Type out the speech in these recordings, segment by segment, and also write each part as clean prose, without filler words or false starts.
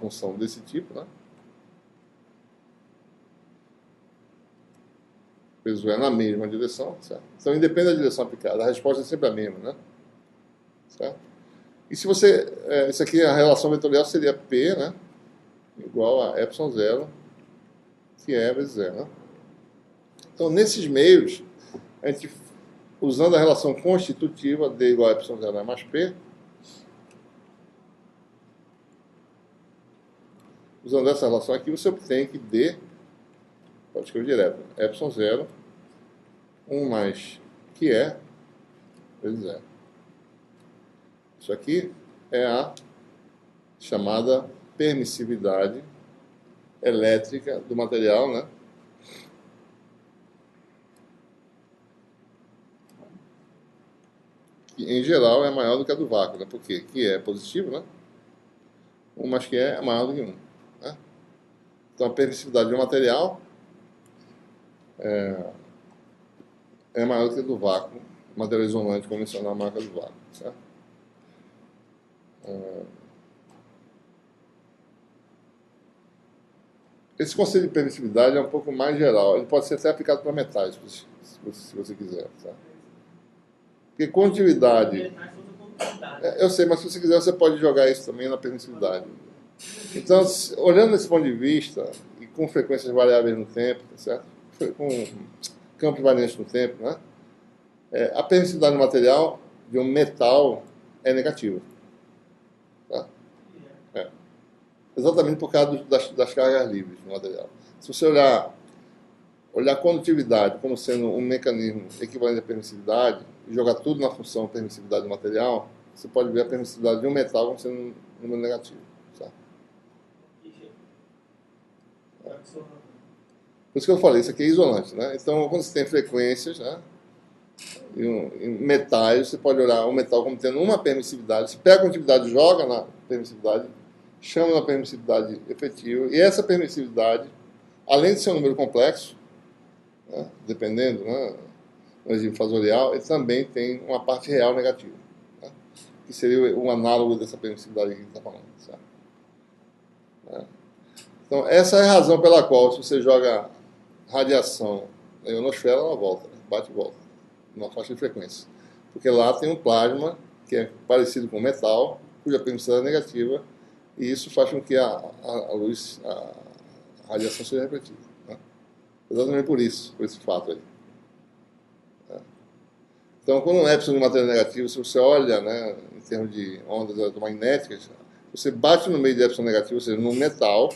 função desse tipo, né? O peso é na mesma direção, certo? Então, independe da direção aplicada, a resposta é sempre a mesma, né? Certo? E se você... isso aqui, a relação vetorial seria P, né? Igual a epsilon zero, que é vezes zero, né? Então, nesses meios, a gente, usando a relação constitutiva D igual a epsilon zero mais P, usando essa relação aqui, você obtém que D, pode escrever direto, epsilon zero, 1 mais que é, vezes zero. Isso aqui é a chamada permissividade elétrica do material, né? Que, em geral, é maior do que a do vácuo, né? Porque que é positivo, né? 1 mais que é maior do que 1. Né? Então, a permissividade do material é maior do que a do vácuo, material isolante convencional, a marca do vácuo. Certo? Esse conceito de permissividade é um pouco mais geral. Ele pode ser até aplicado para metais, se você quiser. Tá? Porque condutividade... eu sei, mas se você quiser, você pode jogar isso também na permissividade. Então, olhando desse ponto de vista, e com frequências variáveis no tempo, certo? Com campos variantes no tempo, né? A permissividade do material de um metal é negativa. Tá? Exatamente por causa das cargas livres do material. Se você olhar a condutividade como sendo um mecanismo equivalente à permissividade e jogar tudo na função permissividade do material, você pode ver a permissividade de um metal como sendo um número negativo. Tá? Por isso que eu falei, isso aqui é isolante. Né? Então, quando você tem frequências, né, em metais, você pode olhar um metal como tendo uma permissividade. Você pega a condutividade e joga na permissividade, chama na permissividade efetiva, e essa permissividade, além de ser um número complexo, né, dependendo, né, no regime fasorial, ele também tem uma parte real negativa, né, que seria um análogo dessa permissividade que a gente está falando. Certo? Então, essa é a razão pela qual, se você joga radiação na ionosfera, ela volta, né, bate e volta, numa faixa de frequência. Porque lá tem um plasma que é parecido com metal, cuja permissividade é negativa, e isso faz com que a luz, a radiação seja refletida. Né? Exatamente por isso, por esse fato aí. Então, quando um epsilon de matéria negativa, se você olha, né, em termos de ondas eletromagnéticas, você bate no meio de epsilon negativo, ou seja, no metal,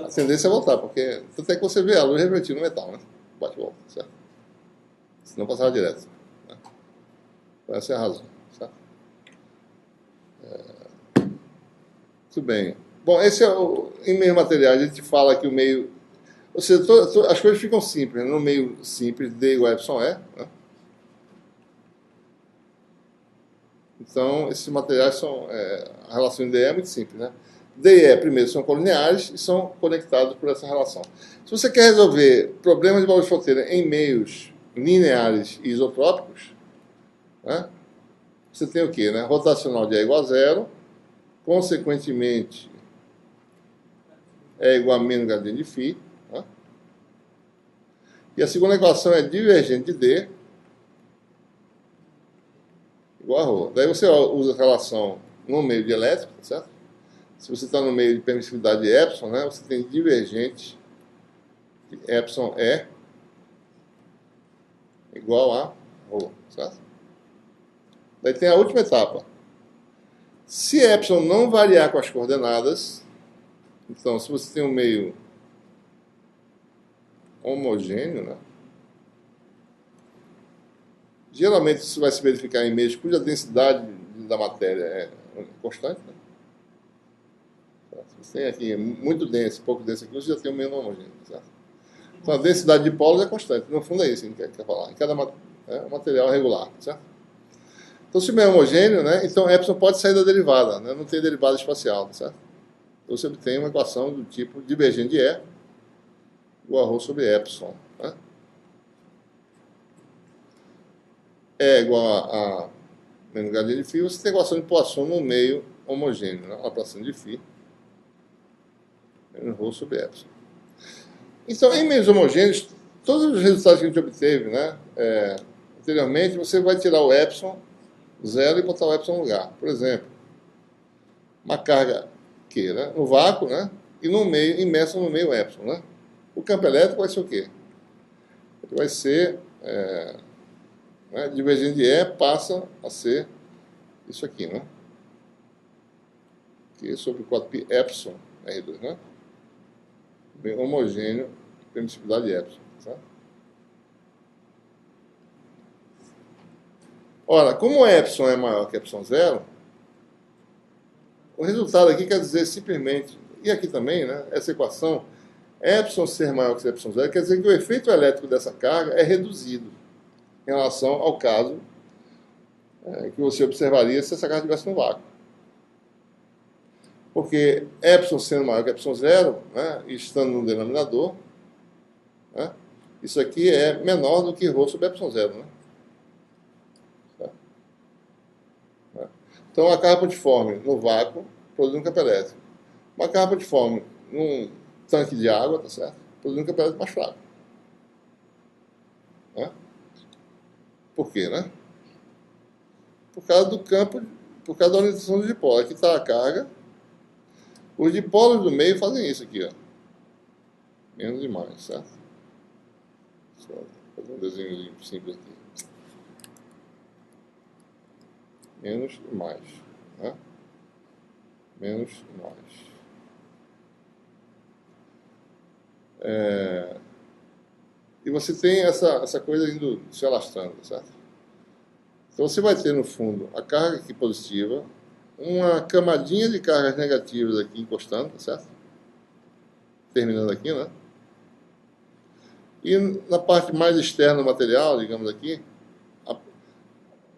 a tendência é voltar, porque tanto é que você vê a luz refletida no metal, né? Bate e volta, certo? Senão passava direto. Né? Então, essa é a razão, certo? Muito bem. Bom, esse é em meio materiais, a gente fala que o meio... Ou seja, as coisas ficam simples, né? No meio simples, D igual a epsilon E. Né? Então, esses materiais são... a relação de DE é muito simples, né? D e E, primeiro, são colineares e são conectados por essa relação. Se você quer resolver problemas de valor de fronteira em meios lineares e isotrópicos, né? Você tem o quê? Né? Rotacional de E igual a zero, consequentemente, é igual a menos gradiente de φ. Né? E a segunda equação é divergente de D igual a ρ. Daí você usa a relação no meio de elétrico, certo? Se você está no meio de permissividade de epsilon, né, você tem divergente de epsilon E igual a ρ, certo? Daí tem a última etapa. Se epsilon não variar com as coordenadas, então, se você tem um meio homogêneo, né, geralmente isso vai se verificar em meios cuja densidade da matéria é constante. Né? Você tem aqui muito denso, pouco denso aqui, você já tem um meio homogêneo. Certo? Então, a densidade de polos é constante. No fundo, é isso que a gente quer falar. Em cada material é regular. Certo? Então, se o meio é homogêneo, né, então epsilon pode sair da derivada. Né, não tem derivada espacial. Certo? Então, você obtém uma equação do tipo divergente de E igual a ρ sobre epsilon. Né? É igual a menos gradiente de φ, você tem a equação de Poisson no meio homogêneo, né? A Laplaciana de φ Menos ρ sobre epsilon. Então, em meios homogêneos, todos os resultados que a gente obteve, né, anteriormente, você vai tirar o epsilon zero e botar o epsilon no lugar. Por exemplo, uma carga Q, né, no vácuo, né, e no meio, imersa no meio epsilon. Né? O campo elétrico vai ser o quê? Ele vai ser, né, divergente de E passa a ser isso aqui, né? Q sobre 4π epsilon R2, né? Bem homogêneo, permissividade epsilon. Tá? Ora, como epsilon é maior que epsilon zero, o resultado aqui quer dizer simplesmente, e aqui também, né, essa equação, epsilon ser maior que epsilon zero, quer dizer que o efeito elétrico dessa carga é reduzido em relação ao caso que você observaria se essa carga estivesse no vácuo. Porque epsilon sendo maior que epsilon zero, né, e estando no denominador, né, isso aqui é menor do que ρ sobre epsilon zero. Né? Então, a carga pontiforme no vácuo produz um campo elétrico. Uma carga pontiforme num tanque de água, tá certo? Produz um campo elétrico mais fraco. Né? Por quê, né? Por causa do campo, por causa da orientação dos dipólos. Aqui está a carga. Os dipólos do meio fazem isso aqui, ó. Menos e mais, certo? Só fazer um desenho simples aqui. Menos e mais. Né? Menos e mais. E você tem essa coisa indo se alastrando, certo? Então você vai ter no fundo a carga aqui positiva, uma camadinha de cargas negativas aqui encostando, certo? Terminando aqui, né? E na parte mais externa do material, digamos aqui,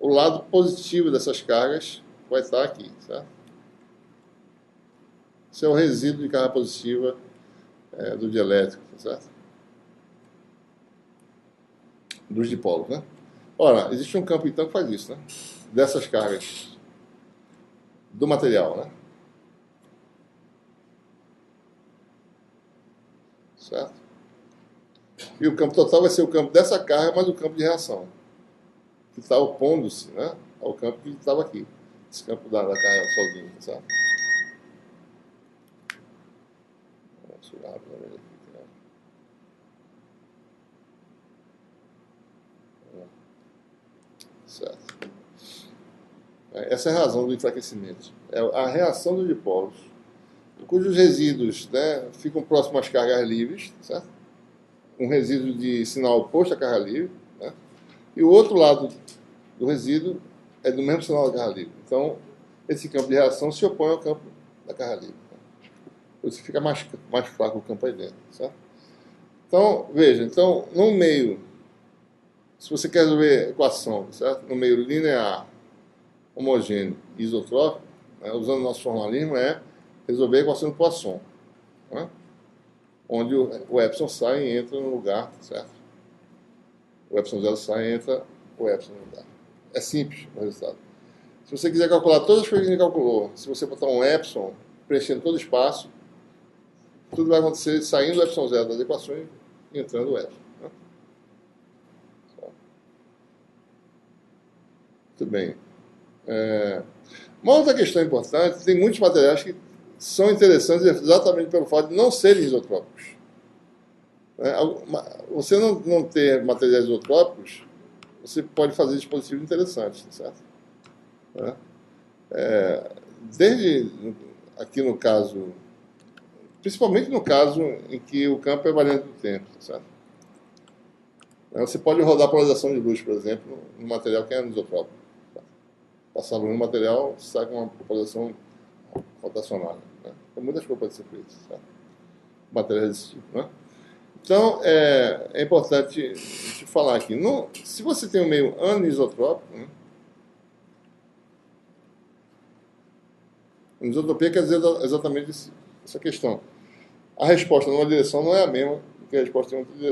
o lado positivo dessas cargas vai estar aqui, certo? Esse é o resíduo de carga positiva do dielétrico, certo? Dos dipolos, né? Ora, existe um campo então que faz isso, né? Dessas cargas do material, né? Certo? E o campo total vai ser o campo dessa carga mais o campo de reação, que está opondo-se, né, ao campo que estava aqui. Esse campo da carga sozinho, certo? Vamos tirar rapidamente aqui. Certo. Essa é a razão do enfraquecimento. É a reação dos dipolos, cujos resíduos, né, ficam próximos às cargas livres, certo? Um resíduo de sinal oposto à carga livre, né? E o outro lado do resíduo é do mesmo sinal da carga livre. Então, esse campo de reação se opõe ao campo da carga livre. Né? Você fica mais fraco o campo aí dentro, certo? Então, veja, então, no meio, se você quer resolver a equação, certo? No meio linear, homogêneo e isotrópico, né, usando o nosso formalismo, é resolver a equação de Poisson, né? Onde o epsilon sai e entra no lugar, certo? O epsilon zero sai e entra o epsilon no lugar. É simples o resultado. Se você quiser calcular todas as coisas que a gente calculou, se você botar um epsilon preenchendo todo o espaço, tudo vai acontecer saindo o epsilon zero das equações e entrando o epsilon. Né? Muito bem. Uma outra questão importante, tem muitos materiais que são interessantes exatamente pelo fato de não serem isotrópicos. Você não ter materiais isotrópicos, você pode fazer dispositivos interessantes, certo? Desde aqui no caso, principalmente no caso em que o campo é variante do tempo, certo? Você pode rodar polarização de luz, por exemplo, no material que é anisotrópico. Passar luz no material, sai com uma polarização rotacional. Né? Tem muitas coisas podem ser feitas, certo? Materiais desse tipo, né? Então, é importante te falar aqui. Se você tem um meio anisotrópico, né? Anisotropia quer dizer exatamente essa questão. A resposta numa direção não é a mesma que a resposta em outra direção.